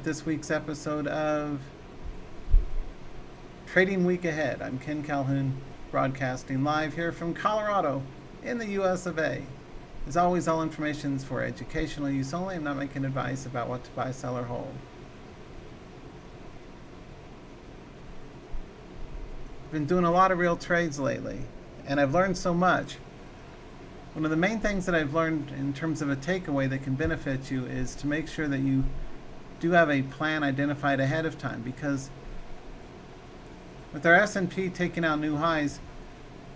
This week's episode of Trading Week Ahead. I'm Ken Calhoun, broadcasting live here from Colorado in the US of A. As always, all information is for educational use only. I'm not making advice about what to buy, sell, or hold. I've been doing a lot of real trades lately, and I've learned so much. One of the main things that I've learned in terms of a takeaway that can benefit you is to make sure that you do have a plan identified ahead of time, because with our S&P taking out new highs,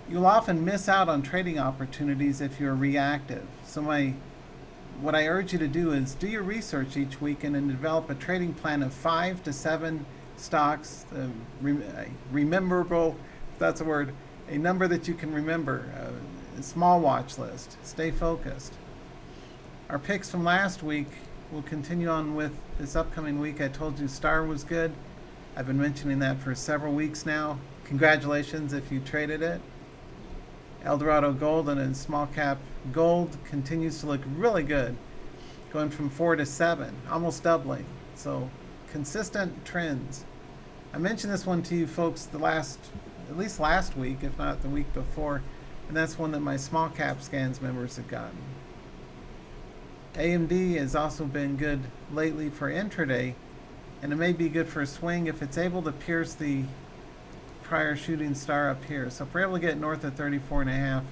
you'll often miss out on trading opportunities if you're reactive. So what I urge you to do is do your research each weekend and develop a trading plan of 5 to 7 stocks, rememberable, if that's a word, a number that you can remember, a small watch list. Stay focused. Our picks from last week will continue on with this upcoming week. I told you Star was good. I've been mentioning that for several weeks now. Congratulations if you traded it. Eldorado Gold and small cap gold continues to look really good, going from 4 to 7, almost doubling. So consistent trends. I mentioned this one to you folks at least last week, if not the week before, and that's one that my small cap scans members have gotten. AMD has also been good lately for intraday, and it may be good for a swing if it's able to pierce the prior shooting star up here. So if we're able to get north of 34.5,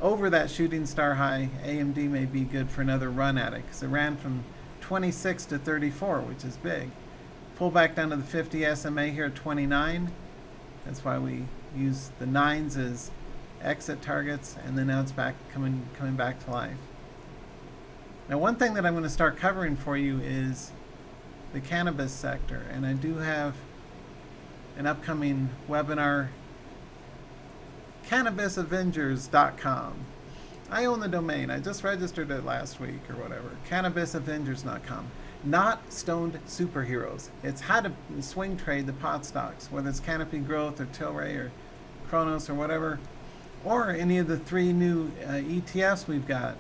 over that shooting star high, AMD may be good for another run at it, because it ran from 26 to 34, which is big. Pull back down to the 50 SMA here at 29. That's why we use the 9s as exit targets, and then now it's coming back to life. Now, one thing that I'm going to start covering for you is the cannabis sector, and I do have an upcoming webinar, CannabisAvengers.com. I own the domain. I just registered it last week or whatever. CannabisAvengers.com. Not stoned superheroes. It's how to swing trade the pot stocks, whether it's Canopy Growth or Tilray or Kronos or whatever, or any of the 3 new ETFs we've got.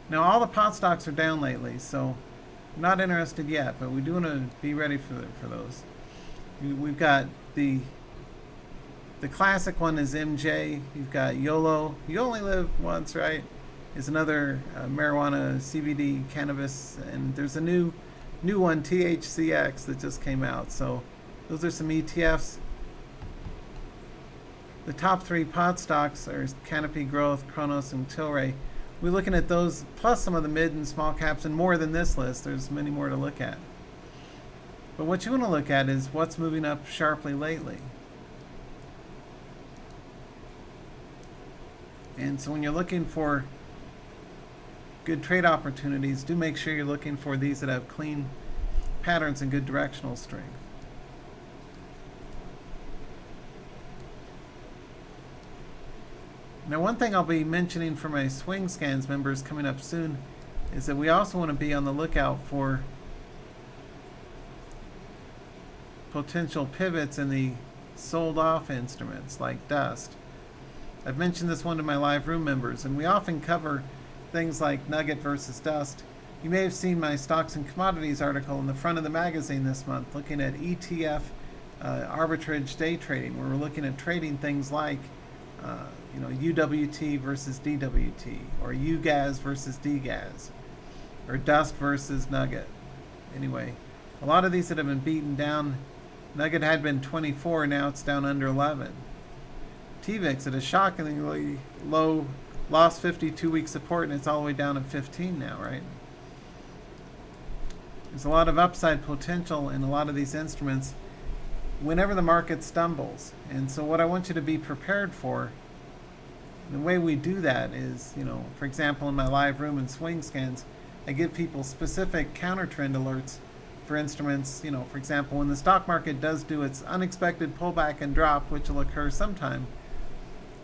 Now, all the pot stocks are down lately, so I'm not interested yet, but we do want to be ready for those. We've got the classic one is MJ. You've got YOLO. You only live once, right? Is another marijuana, CBD, cannabis, and there's a new one, THCX, that just came out. So those are some ETFs. The top 3 pot stocks are Canopy Growth, Kronos, and Tilray. We're looking at those, plus some of the mid and small caps, and more than this list. There's many more to look at. But what you want to look at is what's moving up sharply lately. And so when you're looking for good trade opportunities, do make sure you're looking for these that have clean patterns and good directional strength. Now, one thing I'll be mentioning for my Swing Scans members coming up soon is that we also want to be on the lookout for potential pivots in the sold off instruments like dust. I've mentioned this one to my live room members, and we often cover things like nugget versus dust. You may have seen my stocks and commodities article in the front of the magazine this month looking at ETF arbitrage day trading, where we're looking at trading things like UWT versus DWT, or UGAS versus DGAS, or dust versus nugget. Anyway, a lot of these that have been beaten down. Nugget had been 24, now it's down under 11. TVIX at a shockingly low, lost 52-week support, and it's all the way down at 15 now, right? There's a lot of upside potential in a lot of these instruments whenever the market stumbles. And so what I want you to be prepared for, the way we do that is, for example, in my live room and swing scans, I give people specific counter trend alerts for instruments. For example, when the stock market does do its unexpected pullback and drop, which will occur sometime,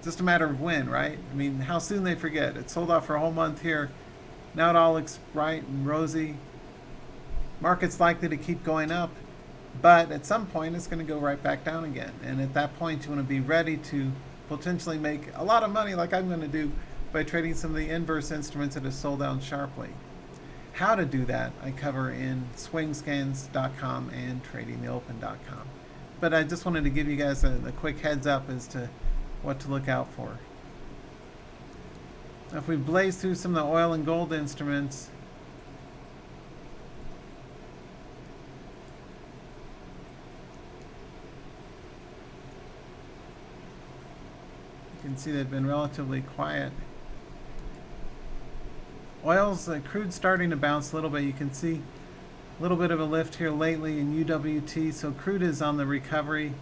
just a matter of when, right? I mean, how soon they forget. It sold off for a whole month here. Now it all looks bright and rosy. Market's likely to keep going up, but at some point it's going to go right back down again. And at that point, you want to be ready to potentially make a lot of money, like I'm going to do, by trading some of the inverse instruments that have sold down sharply. How to do that I cover in swingscans.com and tradingtheopen.com. But I just wanted to give you guys a quick heads up as to what to look out for. Now, if we blaze through some of the oil and gold instruments, you can see they've been relatively quiet. Oil's crude starting to bounce a little bit. You can see a little bit of a lift here lately in UWT. So crude is on the recovery.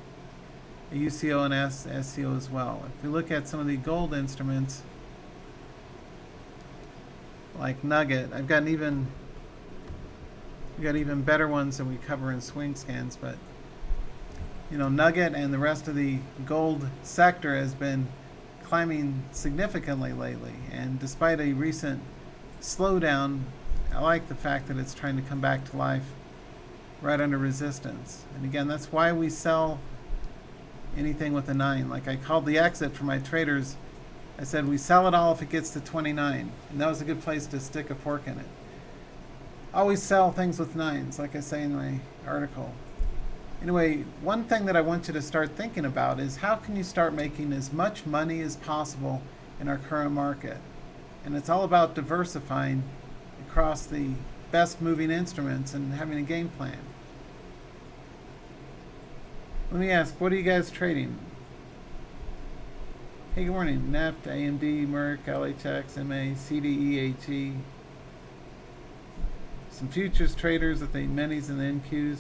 UCO and SCO as well. If we look at some of the gold instruments, like Nugget, we got even better ones than we cover in swing scans. But you know, Nugget and the rest of the gold sector has been climbing significantly lately, and despite a recent slowdown, I like the fact that it's trying to come back to life right under resistance. And again, that's why we sell anything with a 9. Like I called the exit for my traders, I said we sell it all if it gets to 29, and that was a good place to stick a fork in it. Always sell things with 9s, like I say in my article. Anyway, one thing that I want you to start thinking about is how can you start making as much money as possible in our current market? And it's all about diversifying across the best moving instruments and having a game plan. Let me ask, what are you guys trading? Hey, good morning. NEFT, AMD, Merck, LHX, MA, CDE, HE. Some futures traders with the minis and the NQs.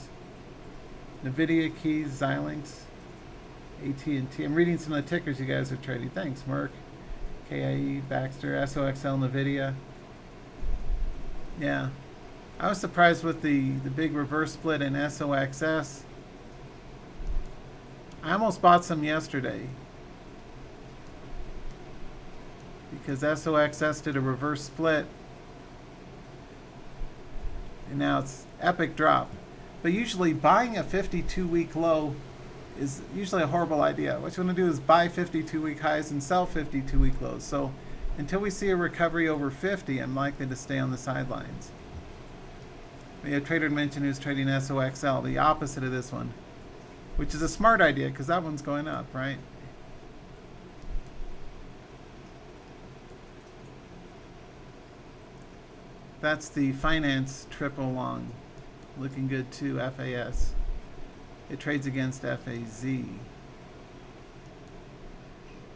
NVIDIA, Keys, Xilinx, AT&T. I'm reading some of the tickers you guys are trading. Thanks, Merck, KIE, Baxter, SOXL, NVIDIA. Yeah. I was surprised with the big reverse split in SOXS. I almost bought some yesterday because SOXS did a reverse split, and now it's epic drop. But usually buying a 52-week low is usually a horrible idea. What you want to do is buy 52-week highs and sell 52-week lows. So until we see a recovery over 50, I'm likely to stay on the sidelines. We had a trader mentioned who's trading SOXL, the opposite of this one, which is a smart idea because that one's going up, right? That's the finance triple long. Looking good too, FAS. It trades against FAZ. If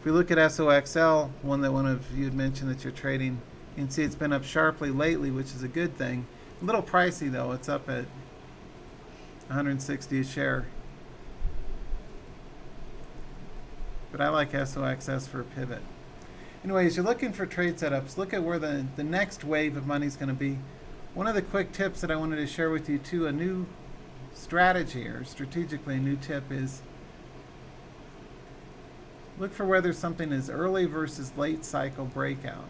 we look at SOXL, one that one of you had mentioned that you're trading, you can see it's been up sharply lately, which is a good thing. A little pricey though, it's up at 160 a share. But I like SOXS for a pivot. Anyways, you're looking for trade setups. Look at where the next wave of money is going to be. One of the quick tips that I wanted to share with you too, a new strategy, or strategically a new tip, is look for whether something is early versus late cycle breakout.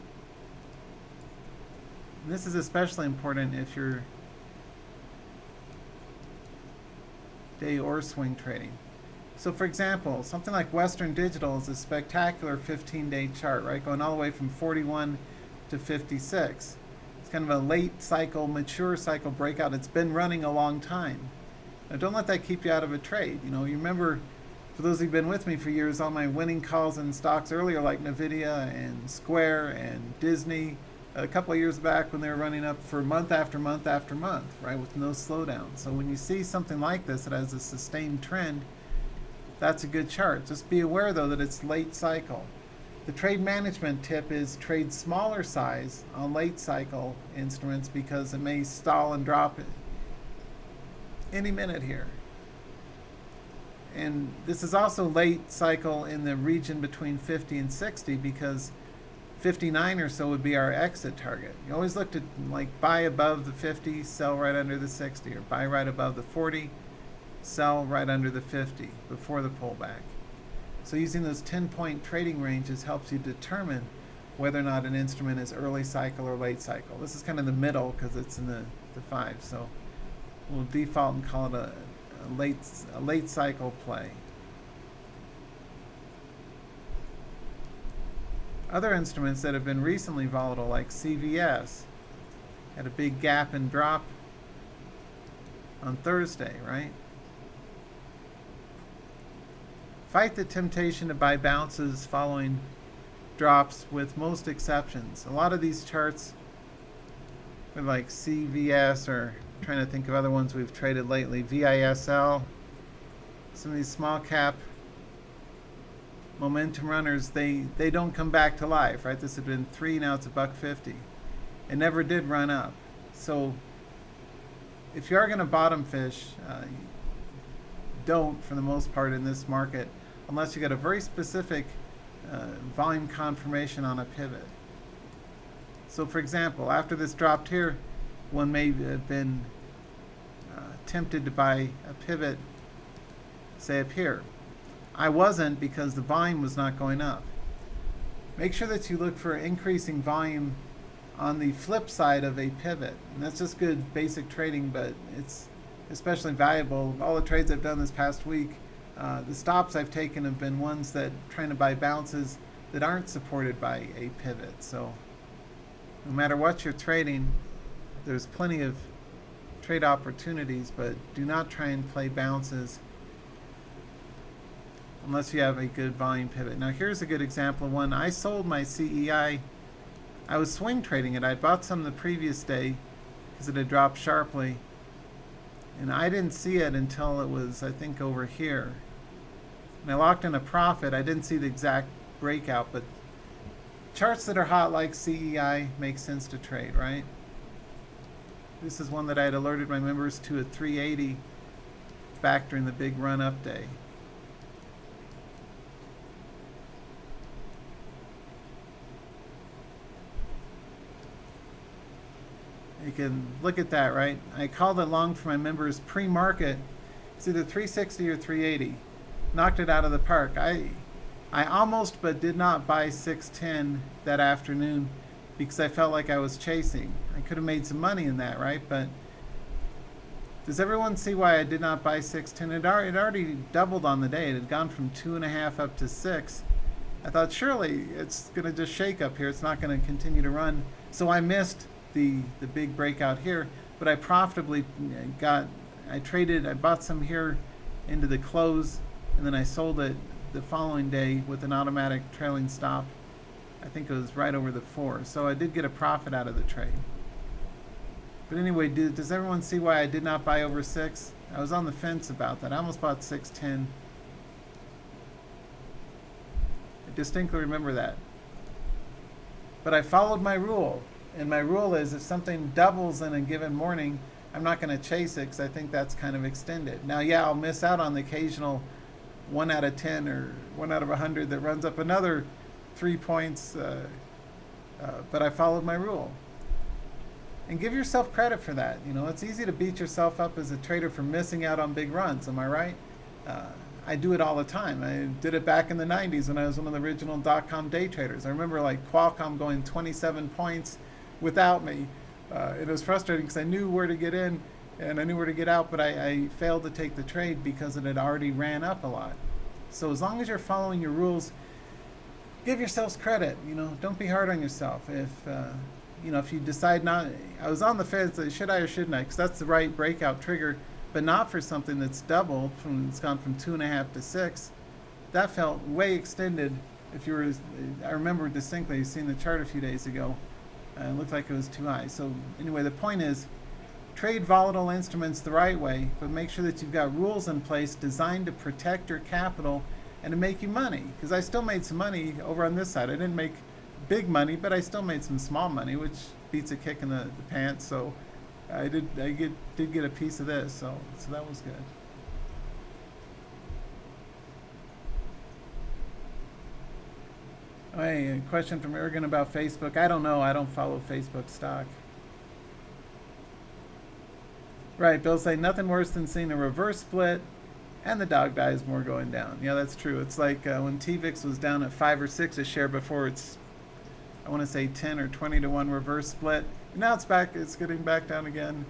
And this is especially important if you're day or swing trading. So for example, something like Western Digital is a spectacular 15-day chart, right? Going all the way from 41 to 56. It's kind of a late cycle, mature cycle breakout. It's been running a long time. Now don't let that keep you out of a trade. You know, you remember, for those who've been with me for years, all my winning calls in stocks earlier like NVIDIA and Square and Disney, a couple of years back when they were running up for month after month after month, right, with no slowdown. So when you see something like this that has a sustained trend, that's a good chart. Just be aware though that it's late cycle. The trade management tip is trade smaller size on late cycle instruments because it may stall and drop any minute here. And this is also late cycle in the region between 50 and 60 because 59 or so would be our exit target. You always look to like buy above the 50, sell right under the 60, or buy right above the 40, sell right under the 50 before the pullback. So using those 10-point trading ranges helps you determine whether or not an instrument is early cycle or late cycle. This is kind of the middle because it's in the 5. So we'll default and call it a late cycle play. Other instruments that have been recently volatile, like CVS, had a big gap and drop on Thursday, right? Fight the temptation to buy bounces following drops with most exceptions. A lot of these charts are like CVS, or I'm trying to think of other ones we've traded lately, VISL, some of these small cap momentum runners, they don't come back to life, right? This had been 3, now it's $1.50. It never did run up. So if you are going to bottom fish, don't, for the most part, in this market, unless you get a very specific volume confirmation on a pivot. So for example, after this dropped here, one may have been tempted to buy a pivot, say up here. I wasn't, because the volume was not going up. Make sure that you look for increasing volume on the flip side of a pivot. And that's just good basic trading, but it's especially valuable. All the trades I've done this past week, the stops I've taken have been ones that trying to buy bounces that aren't supported by a pivot. So no matter what you're trading, there's plenty of trade opportunities, but do not try and play bounces unless you have a good volume pivot. Now here's a good example of one. I sold my CEI. I was swing trading it. I bought some the previous day because it had dropped sharply, and I didn't see it until it was, I think, over here. And I locked in a profit. I didn't see the exact breakout, but charts that are hot like CEI make sense to trade, right? This is one that I had alerted my members to at 380 back during the big run-up day. You can look at that, right? I called it long for my members pre-market. It's either 360 or 380. Knocked it out of the park. I almost but did not buy 610 that afternoon because I felt like I was chasing. I could have made some money in that, right? But does everyone see why I did not buy 610? It already doubled on the day. It had gone from 2.5 up to 6. I thought surely it's going to just shake up here. It's not going to continue to run. So I missed the big breakout here, but I profitably I bought some here into the close, and then I sold it the following day with an automatic trailing stop. I think it was right over the 4. So I did get a profit out of the trade. But anyway, does everyone see why I did not buy over 6? I was on the fence about that. I almost bought 610. I distinctly remember that. But I followed my rule. And my rule is if something doubles in a given morning, I'm not going to chase it because I think that's kind of extended. Now, yeah, I'll miss out on the occasional 1 out of 10 or 1 out of 100 that runs up another 3 points, but I followed my rule. And give yourself credit for that. You know, it's easy to beat yourself up as a trader for missing out on big runs. Am I right? I do it all the time. I did it back in the 90s when I was one of the original .com day traders. I remember like Qualcomm going 27 points without me. It was frustrating because I knew where to get in and I knew where to get out, but I failed to take the trade because it had already ran up a lot. So as long as you're following your rules, give yourselves credit. You know, don't be hard on yourself. If if you decide not, I was on the fence, should I or shouldn't I? Because that's the right breakout trigger, but not for something that's doubled it's gone from 2.5 to 6. That felt way extended. I remember distinctly seeing the chart a few days ago. It looked like it was too high. So anyway, the point is, trade volatile instruments the right way, but make sure that you've got rules in place designed to protect your capital and to make you money. Because I still made some money over on this side. I didn't make big money, but I still made some small money, which beats a kick in the pants. So I did get a piece of this. So that was good. Hey, a question from Ergen about Facebook. I don't know. I don't follow Facebook stock. Right, Bill saying nothing worse than seeing a reverse split and the dog dies more going down. Yeah, that's true. It's like when TVIX was down at 5 or 6 a share before it's, I want to say 10 or 20 to 1 reverse split. And now it's back. It's getting back down again.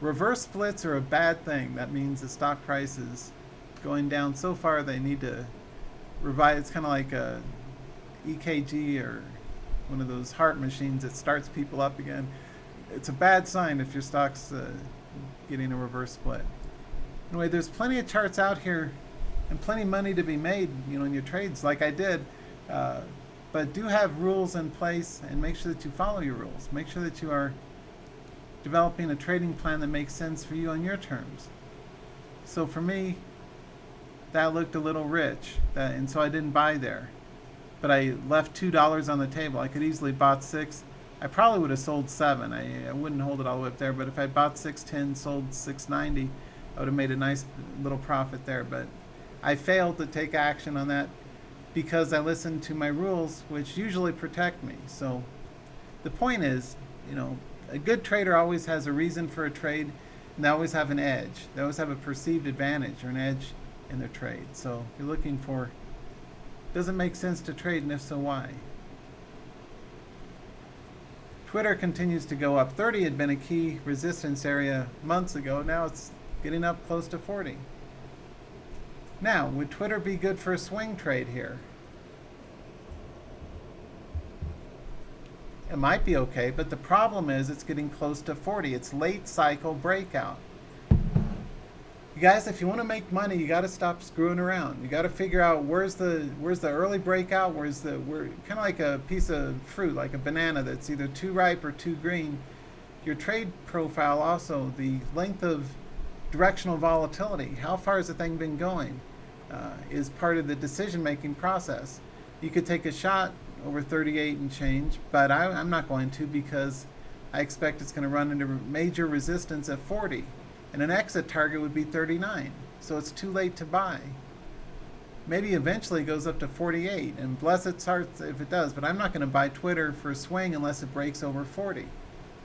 Reverse splits are a bad thing. That means the stock price is going down so far they need to revise. It's kind of like a EKG or one of those heart machines that starts people up again. it's a bad sign if your stock's getting a reverse split. Anyway, there's plenty of charts out here and plenty of money to be made, in your trades like I did. But do have rules in place and make sure that you follow your rules. Make sure that you are developing a trading plan that makes sense for you on your terms. So for me, that looked a little rich, and so I didn't buy there. But I left $2 on the table. I could easily bought 6. I probably would have sold 7. I wouldn't hold it all the way up there, but if I bought 610, sold 690, I would have made a nice little profit there. But I failed to take action on that because I listened to my rules, which usually protect me. So the point is, a good trader always has a reason for a trade, and they always have an edge. They always have a perceived advantage or an edge in their trade. So you're looking for, does it make sense to trade, and if so, why? Twitter continues to go up. 30 had been a key resistance area months ago. Now it's getting up close to 40. Now, would Twitter be good for a swing trade here? It might be okay, but the problem is it's getting close to 40. It's late cycle breakout. You guys, if you want to make money, you got to stop screwing around. You got to figure out where's the early breakout, where kind of like a piece of fruit, like a banana that's either too ripe or too green. Your trade profile also, the length of directional volatility, how far has the thing been going, is part of the decision-making process. You could take a shot over 38 and change, but I'm not going to, because I expect it's going to run into major resistance at 40, and an exit target would be 39, so it's too late to buy. Maybe eventually it goes up to 48, and bless its heart if it does, but I'm not going to buy Twitter for a swing unless it breaks over 40.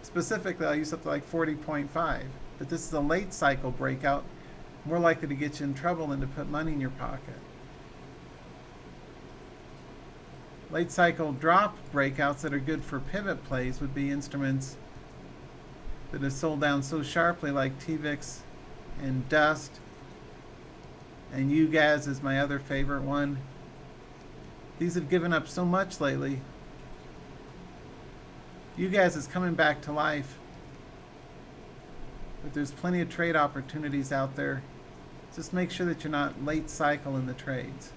Specifically, I'll use something like 40.5, but this is a late cycle breakout, more likely to get you in trouble than to put money in your pocket. Late cycle drop breakouts that are good for pivot plays would be instruments that have sold down so sharply, like TVIX and Dust, and UGAZ is my other favorite one. These have given up so much lately. UGAZ is coming back to life, but there's plenty of trade opportunities out there. Just make sure that you're not late cycle in the trades.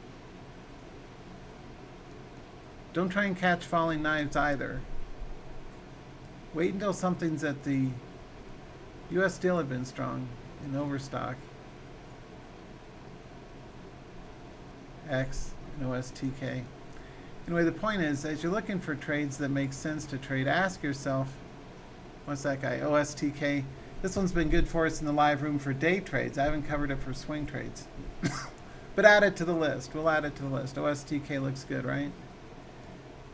Don't try and catch falling knives either. Wait until something's at the U.S. Steel had been strong in overstock. X and OSTK. Anyway, the point is, as you're looking for trades that make sense to trade, ask yourself, what's that guy, OSTK? This one's been good for us in the live room for day trades. I haven't covered it for swing trades. But add it to the list. We'll add it to the list. OSTK looks good, right?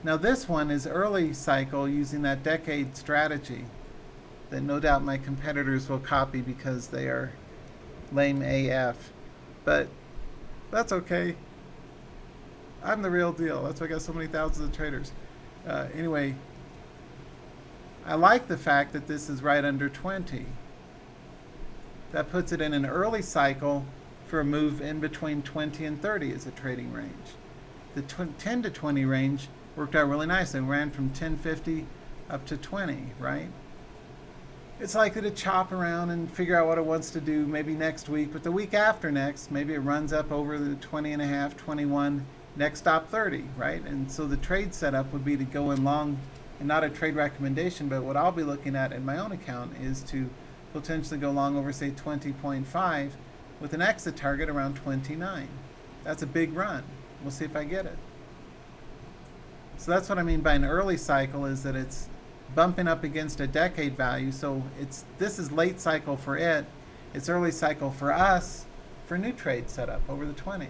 Now this one is early cycle using that decade strategy that no doubt my competitors will copy because they are lame AF. But that's okay. I'm the real deal. That's why I got so many thousands of traders. Anyway, I like the fact that this is right under 20. That puts it in an early cycle for a move in between 20 and 30 as a trading range. The 10 to 20 range worked out really nicely. It ran from 1050 up to 20, right? It's likely to chop around and figure out what it wants to do maybe next week, but the week after next, maybe it runs up over the 20 and a half, 21, next stop 30, right? And so the trade setup would be to go in long, and not a trade recommendation, but what I'll be looking at in my own account is to potentially go long over, say, 20.5 with an exit target around 29. That's a big run. We'll see if I get it. So that's what I mean by an early cycle, is that it's bumping up against a decade value. So this is late cycle for it. It's early cycle for us for new trade setup over the 20.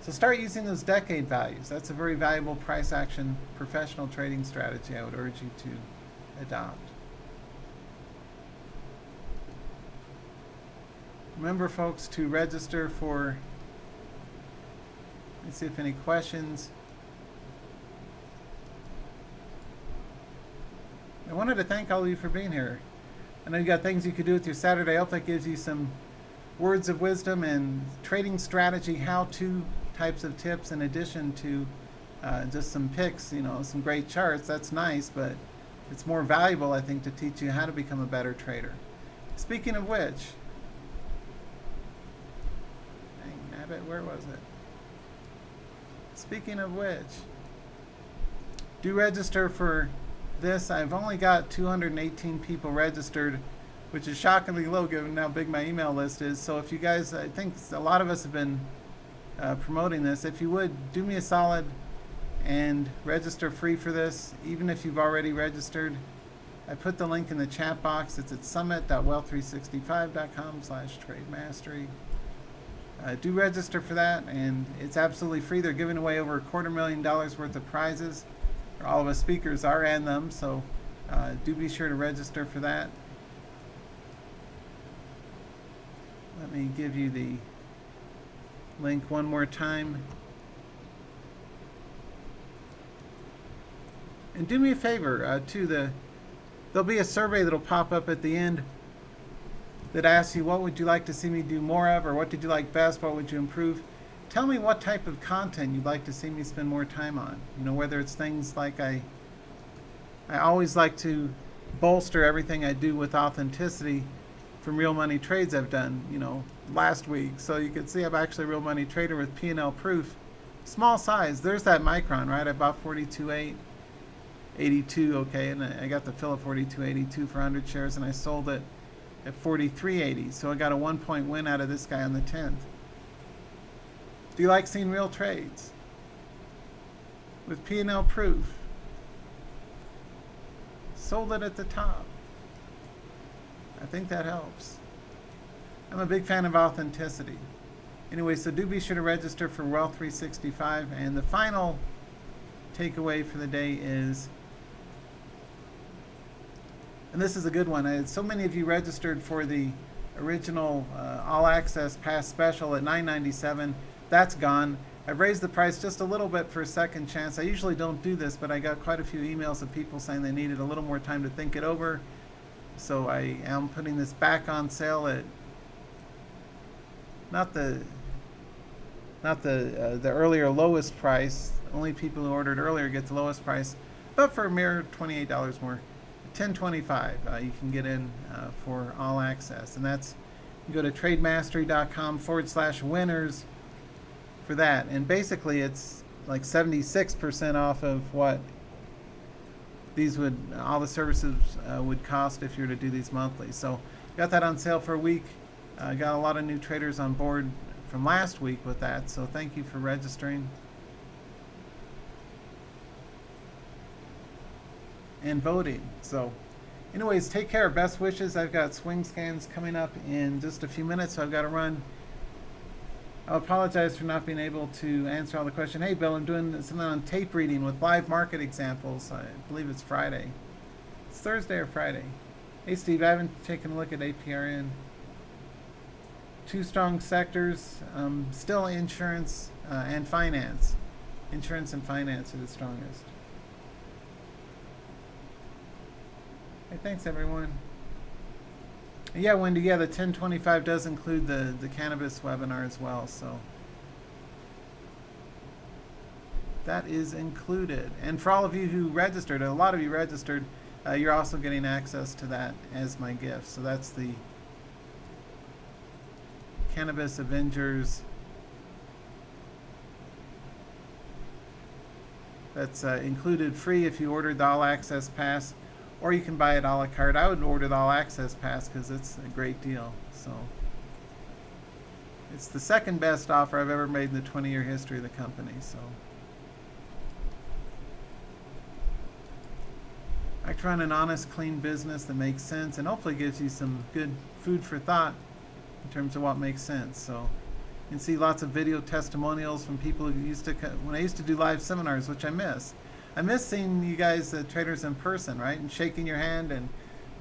So start using those decade values. That's a very valuable price action professional trading strategy I would urge you to adopt. Remember, folks, to register for, let's see if any questions. I wanted to thank all of you for being here. I know you got things you could do with your Saturday. I hope that gives you some words of wisdom and trading strategy how-to types of tips, in addition to just some picks, some great charts. That's nice, but it's more valuable, I think, to teach you how to become a better trader. Speaking of which, dang nabbit, where was it? Speaking of which, do register for this. I've only got 218 people registered, which is shockingly low given how big my email list is. So if you guys, I think a lot of us have been promoting this. If you would, do me a solid and register free for this, even if you've already registered. I put the link in the chat box. It's at summit.wealth365.com/trade-mastery. Do register for that, and it's absolutely free. They're giving away over $250,000 worth of prizes. All of us speakers are in them, so do be sure to register for that. Let me give you the link one more time. And do me a favor, there'll be a survey that'll pop up at the end that asks you what would you like to see me do more of, or what did you like best, what would you improve. Tell me what type of content you'd like to see me spend more time on. You know, whether it's things like I always like to bolster everything I do with authenticity from real money trades I've done, you know, last week. So you can see I'm actually a real money trader with P&L proof. Small size. There's that micron, right? I bought 42.8, 82, okay, and I got the fill at 42.82 for 100 shares, and I sold it at 43.80. So I got a 1-point win out of this guy on the 10th. Do you like seeing real trades with P&L proof? Sold it at the top. I think that helps. I'm a big fan of authenticity. Anyway, so do be sure to register for Wealth 365. And the final takeaway for the day is, and this is a good one, so many of you registered for the original All Access Pass Special at $9.97. That's gone. I've raised the price just a little bit for a second chance. I usually don't do this, but I got quite a few emails of people saying they needed a little more time to think it over. So I am putting this back on sale at not the earlier lowest price. Only people who ordered earlier get the lowest price, but for a mere $28 more, $10.25 you can get in for all access, and that's, you go to trademastery.com/winners for that, and basically it's like 76% off of what these would, all the services would cost if you were to do these monthly. So got that on sale for a week. Got a lot of new traders on board from last week with that, so thank you for registering and voting. So anyways, take care. Best wishes. I've got swing scans coming up in just a few minutes, so I've got to run. I apologize for not being able to answer all the questions. Hey, Bill, I'm doing something on tape reading with live market examples. I believe it's Friday. It's Thursday or Friday. Hey, Steve, I haven't taken a look at APRN. Two strong sectors, still insurance and finance. Insurance and finance are the strongest. Hey, thanks, everyone. Yeah, Wendy, yeah, the 1025 does include the cannabis webinar as well, so that is included. And for all of you who registered, a lot of you registered, you're also getting access to that as my gift. So that's the Cannabis Avengers. That's included free if you ordered the All Access Pass. Or you can buy it a la carte. I would order the All Access Pass because it's a great deal. So it's the second best offer I've ever made in the 20-year history of the company. So I like to run an honest, clean business that makes sense and hopefully gives you some good food for thought in terms of what makes sense. So you can see lots of video testimonials from people who used to, when I used to do live seminars, which I miss. I miss seeing you guys, traders, in person, right? And shaking your hand, and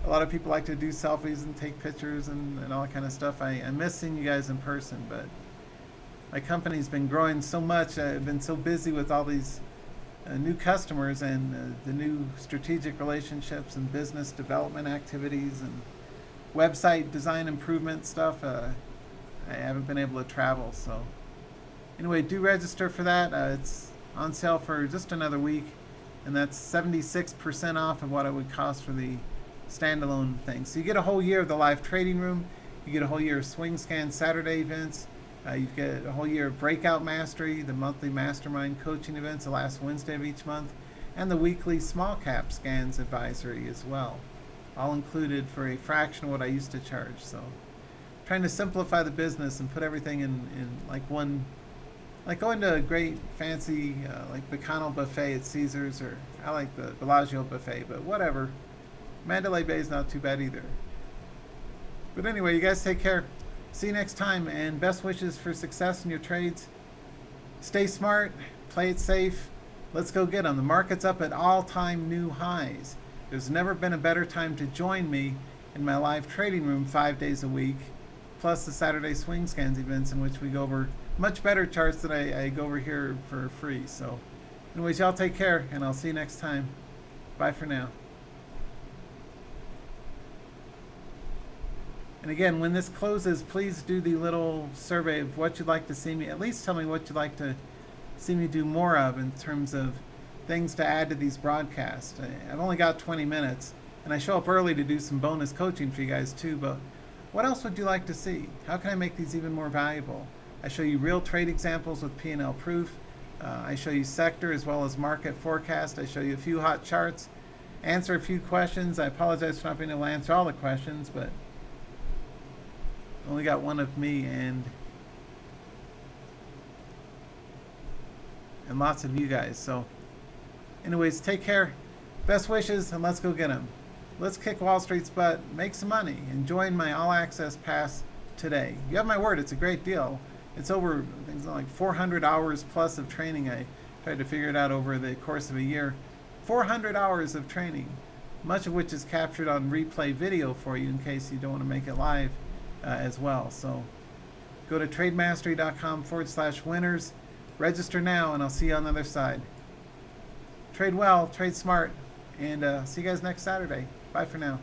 a lot of people like to do selfies and take pictures and all that kind of stuff. I miss seeing you guys in person, but my company's been growing so much. I've been so busy with all these new customers and the new strategic relationships and business development activities and website design improvement stuff. I haven't been able to travel. So anyway, do register for that. It's on sale for just another week. and that's 76% off of what it would cost for the standalone thing. So you get a whole year of the live trading room, you get a whole year of swing scan Saturday events, you get a whole year of breakout mastery, the monthly mastermind coaching events the last Wednesday of each month, and the weekly small cap scans advisory as well, all included for a fraction of what I used to charge. So trying to simplify the business and put everything in like one, like going to a great fancy like Bacano buffet at Caesars, or I like the Bellagio buffet, but whatever. Mandalay Bay is not too bad either. But anyway, you guys take care. See you next time, and best wishes for success in your trades. Stay smart, play it safe. Let's go get them. The market's up at all-time new highs. There's never been a better time to join me in my live trading room 5 days a week, plus the Saturday swing scans events in which we go over much better charts that I go over here for free. So anyways, y'all take care, and I'll see you next time. Bye for now. And again, when this closes, please do the little survey of what you'd like to see me, at least tell me what you'd like to see me do more of in terms of things to add to these broadcasts. I've only got 20 minutes, and I show up early to do some bonus coaching for you guys too, but what else would you like to see? How can I make these even more valuable? I show you real trade examples with P&L proof. I show you sector as well as market forecast. I show you a few hot charts, answer a few questions. I apologize for not being able to answer all the questions, but only got one of me and lots of you guys. So anyways, take care, best wishes, and let's go get them. Let's kick Wall Street's butt, make some money, and join my all access pass today. You have my word, it's a great deal. It's over things like 400 hours plus of training. I tried to figure it out over the course of a year. 400 hours of training, much of which is captured on replay video for you in case you don't want to make it live as well. So go to trademastery.com/winners, register now, and I'll see you on the other side. Trade well, trade smart, and see you guys next Saturday. Bye for now.